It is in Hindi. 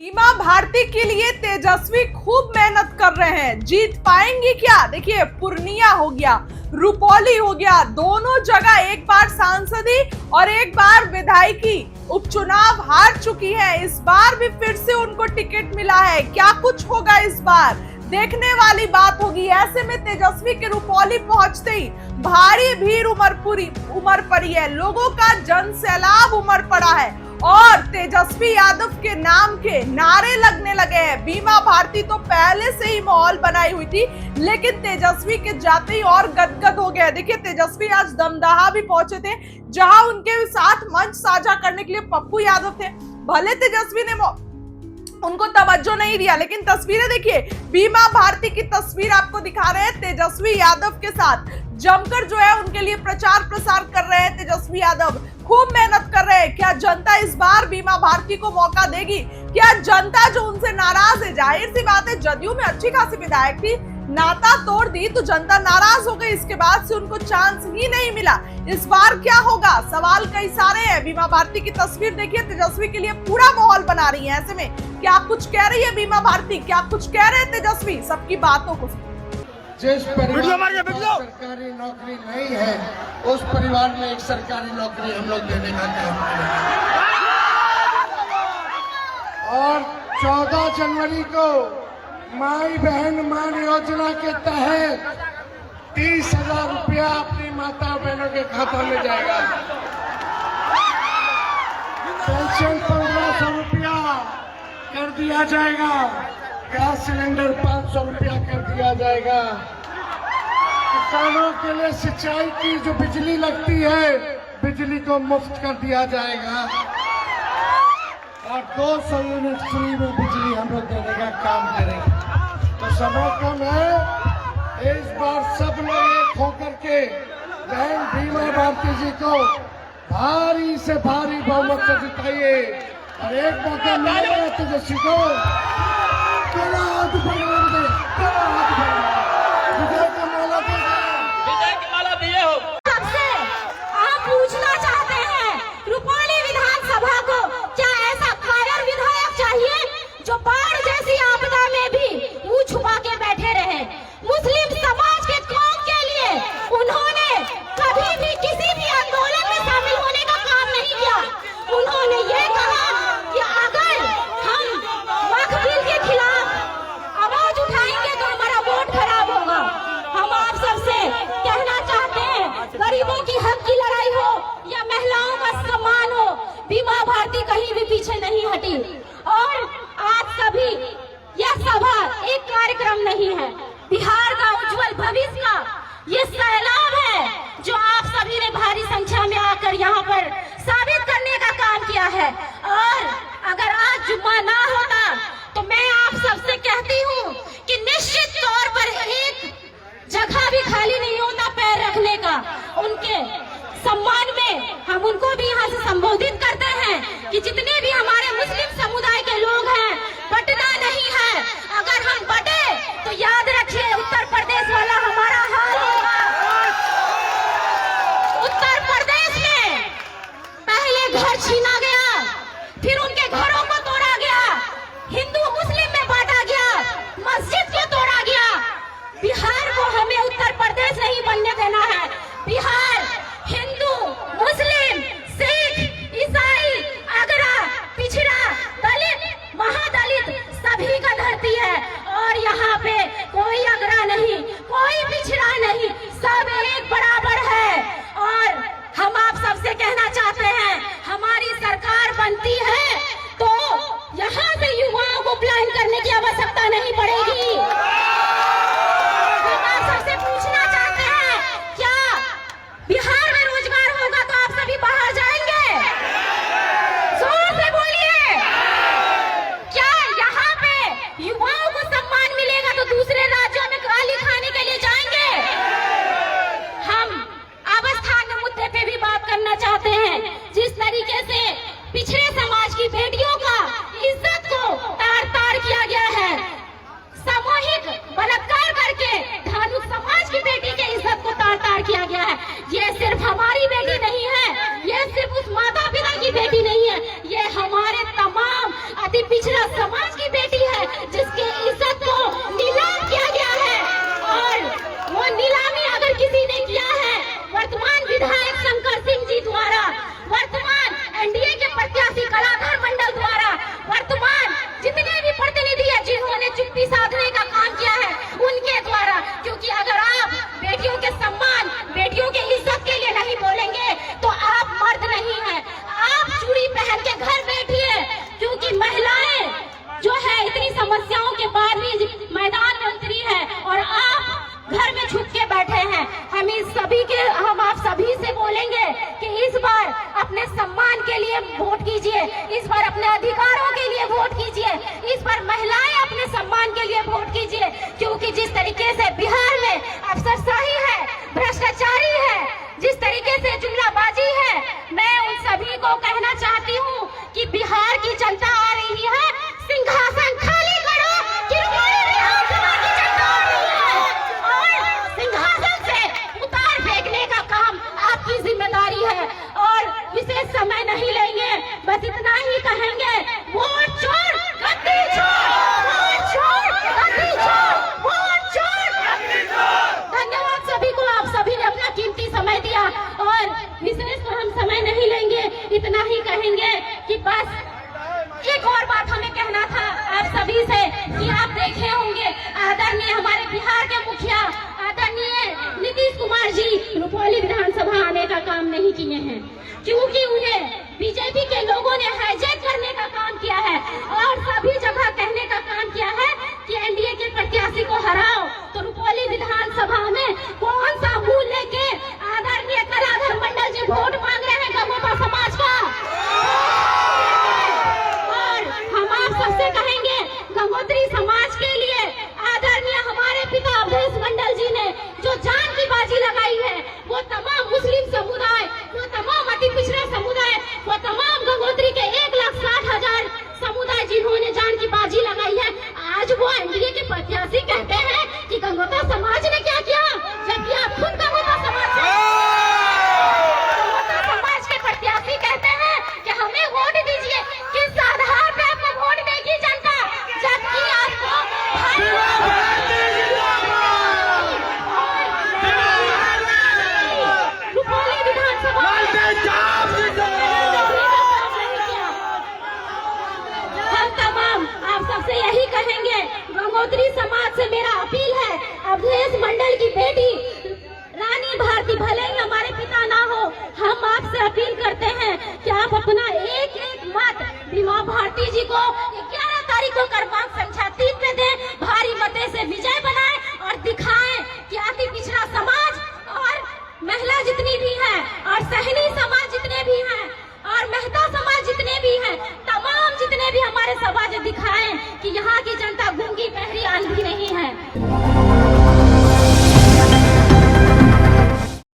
बीमा भारती के लिए तेजस्वी खूब मेहनत कर रहे हैं। जीत पाएंगे क्या? देखिए, पूर्णिया हो गया, रुपौली हो गया, दोनों जगह एक बार सांसदी और एक बार विधायकी उपचुनाव हार चुकी है। इस बार भी फिर से उनको टिकट मिला है। क्या कुछ होगा इस बार, देखने वाली बात होगी। ऐसे में तेजस्वी के रुपौली पहुंचते ही भारी भीड़ उमड़ पड़ी है। लोगों का जन सैलाब उमड़ पड़ा है और तेजस्वी यादव के नाम के नारे लगने लगे हैं। बीमा भारती तो पहले से ही माहौल बनाई हुई थी, लेकिन तेजस्वी के जाते ही और गदगद हो गया। देखिए, तेजस्वी आज दमदहा भी पहुंचे थे, जहां उनके साथ मंच साझा करने के लिए पप्पू यादव थे। भले तेजस्वी ने उनको तवज्जो नहीं दिया, लेकिन तस्वीरें देखिए, बीमा भारती की तस्वीर आपको दिखा रहे हैं। तेजस्वी यादव के साथ जमकर जो है उनके लिए प्रचार प्रसार कर रहे हैं। तेजस्वी यादव खूब मेहनत कर रहे हैं। क्या जनता इस बार बीमा भारती को मौका देगी? क्या जनता जो उनसे नाराज है, जाहिर सी बात है, जदयू में अच्छी खासी विधायक थी, नाता तोड़ दी तो जनता नाराज हो गई। इसके बाद से उनको चांस ही नहीं मिला। इस बार क्या होगा, सवाल कई सारे हैं। बीमा भारती की तस्वीर देखिए, तेजस्वी के लिए पूरा माहौल बना रही है। ऐसे में क्या कुछ कह रही है बीमा भारती, क्या कुछ कह रहे हैं तेजस्वी, सबकी बातों को। जिस परिवार में सरकारी नौकरी नहीं है, उस परिवार में एक सरकारी नौकरी हम लोग देने का काम करेंगे। और 14 जनवरी को माई बहन मान योजना के तहत 30,000 रुपया अपनी माता बहनों के खाता में जाएगा। पेंशन 1500 रुपया कर दिया जाएगा। गैस सिलेंडर 500 रुपया कर दिया जाएगा। किसानों के लिए सिंचाई की जो बिजली लगती है, बिजली को मुफ्त कर दिया जाएगा। और 200 यूनिट फ्री में बिजली हम लोग देने का काम करेंगे। तो समय कम है, इस बार सब लोग एक होकर के बहन बीमा भारती जी को भारी से भारी बहुमत से जिताइए। और एक मौका मिलेगा तेजस्वी को, विजय की माला दिए हो। सबसे आप पूछना चाहते हैं रुपौली विधानसभा को, क्या ऐसा कायर विधायक चाहिए जो बाढ़ जैसी आपदा में भी मुंह छुपा के बैठे रहे? मुस्लिम समाज के कौम के लिए उन्होंने कभी भी किसी भी आंदोलन में शामिल होने का काम नहीं किया। उन्होंने ये कहा कि अगर हम वक्फ बिल के खिलाफ आवाज उठाएंगे तो हमारा वोट खराब होगा। हम आप सबसे कहना चाहते हैं, गरीबों की हक की लड़ाई हो या महिलाओं का सम्मान हो, बीमा भारती कहीं भी पीछे नहीं हटी। और आज सभी यह सभा एक कार्यक्रम नहीं है, बिहार का उज्जवल भविष्य का ये सैलाब है जो आप सभी ने भारी संख्या में आकर यहाँ पर साबित करने का काम किया है। और अगर आज जुम्मा ना होता तो मैं आप सबसे कहती हूँ कि निश्चित तौर पर एक जगह भी खाली नहीं होता पैर रखने का। उनके सम्मान में हम उनको भी यहाँ से संबोधित करते हैं कि जितने भी हमारे मुस्लिम समुदाय के लोग हैं, बटना नहीं है। अगर हम बटे तो याद रखिए उत्तर प्रदेश वाला हमारा हाल होगा। उत्तर प्रदेश में पहले घर छीना गया, फिर उनके घरों को तोड़ा गया, हिंदू मुस्लिम में बांटा गया, मस्जिद को तोड़ा गया। बिहार को हमें उत्तर प्रदेश नहीं बनने देना है। बिहार हिंदू, मुस्लिम, सिख, ईसाई, अगरा, पिछड़ा, दलित, महादलित सभी का धरती है। और यहाँ पे कोई अगरा नहीं, कोई पिछड़ा नहीं, सब एक बराबर है। और हम आप सबसे कहना चाहते हैं, हमारी सरकार बनती है तो यहाँ से युवाओं को प्लान करने की आवश्यकता नहीं पड़ेगी। हम आप सबसे पूछना चाहते हैं, क्या बिहार में रोजगार होगा तो आप सभी बाहर जाएंगे? जोर से बोलिए। क्या यहाँ पे युवाओं को सम्मान मिलेगा तो दूसरे राज्यों में गाली खाने के लिए जाएंगे? हम अवस्थान मुद्दे पे भी बात करना चाहते हैं। जिस तरीके से पिछड़े समाज की बेटियों का इज्जत को तार तार किया गया है, समाज की बेटी है जिसकी इज्जत को नीलाम किया गया है। और वो नीलामी अगर किसी ने किया है वर्तमान विधायक शंकर सिंह जी द्वारा, वर्तमान एनडीए के प्रत्याशी कलाधर मंडल द्वारा, वर्तमान जितने भी प्रतिनिधि है जिन्होंने चुप्पी साधने का काम किया है उनके द्वारा। क्योंकि अगर आप बेटियों के सम्मान, बेटियों के इज्जत के लिए नहीं बोलेंगे तो आप मर्द नहीं है। आप चूड़ी पहन के घर बैठिए, क्योंकि महिलाएं जो है इतनी समस्याओं के बाद भी मैदान में उतरी है और आप घर में छुप के बैठे हैं। हम आप सभी से बोलेंगे कि इस बार अपने सम्मान के लिए वोट कीजिए, इस बार अपने अधिकारों के लिए वोट कीजिए, इस बार महिलाएं अपने सम्मान के लिए वोट कीजिए। क्योंकि जिस तरीके से बिहार में अफसरशाही है, भ्रष्टाचारी है, जिस तरीके से जुमलाबाजी है, मैं उन सभी को कहना चाहती हूँ कि बिहार की जनता आ रही है, सिंहासन खाली करो कि विधानसभा की जनता आ रही है और सिंहासन से उतार फेंकने का काम आपकी जिम्मेदारी है। और विशेष समय नहीं लेंगे, बस इतना ही कहेंगे, वोट छोड़ गद्दी छोड़, वोट छोड़ गद्दी छोड़, वोट छोड़ गद्दी छोड़। धन्यवाद सभी को, आप सभी ने अपना कीमती समय दिया और विशेष तो हम समय नहीं लेंगे, इतना ही कहेंगे कि बस एक और बात हमें कहना था आप सभी से कि आप देखे होंगे आदरणीय हमारे बिहार के मुखिया आदरणीय नीतीश कुमार जी रुपौली विधानसभा आने का काम नहीं किए हैं, क्योंकि उन्हें बीजेपी के लोगों ने हाईजैक करने का काम किया है और सभी जगह कहने का काम किया है कि एनडीए के प्रत्याशी को हराओ। तो रुपौली विधानसभा में कौन सा मुंह लेके आदरणीय कलाधर मंडल जी वोट मांग रहे हैं गंगोत्रा समाज का? हम आप सबसे कहेंगे, गंगोत्री समाज के लिए आदरणीय हमारे पिता अवधेश मंडल जी ने जो जान की बाजी लगाई है, वो तमाम मुस्लिम समुदाय, वो तमाम अति पिछड़ा समुदाय, वो तमाम गंगोत्री के 1,60,000 समुदाय जिन्होंने जान की बाजी लगाई है, आज वो एनडीए के प्रत्याशी कहते हैं कि गंगोत्रा समाज ने क्या किया, जबकि आप खुद गंगोत्रा समाज के प्रत्याशी कहते हैं कि हमें वोट दीजिए। किस आधार पे आपको वोट देगी जनता, जबकि आपको रुपौली विधानसभा हम तमाम आप सबसे यही कहेंगे, गंगोत्री समाज से मेरा अपील है, अवधेश मंडल की बेटी रानी भारती भले ही हमारे पिता ना हो, हम आपसे अपील करते हैं कि आप अपना एक एक मत बीमा भारती जी को 11 तारीख को करवान संख्या 3 पे दें, भारी मते से विजय बनाएं और दिखाएं कि अति पिछड़ा समाज और महिला जितनी भी है और सहनी समाज जितने भी हैं और मेहता समाज जितने भी हैं, तमाम जितने भी हमारे समाज दिखाएं कि यहाँ की जनता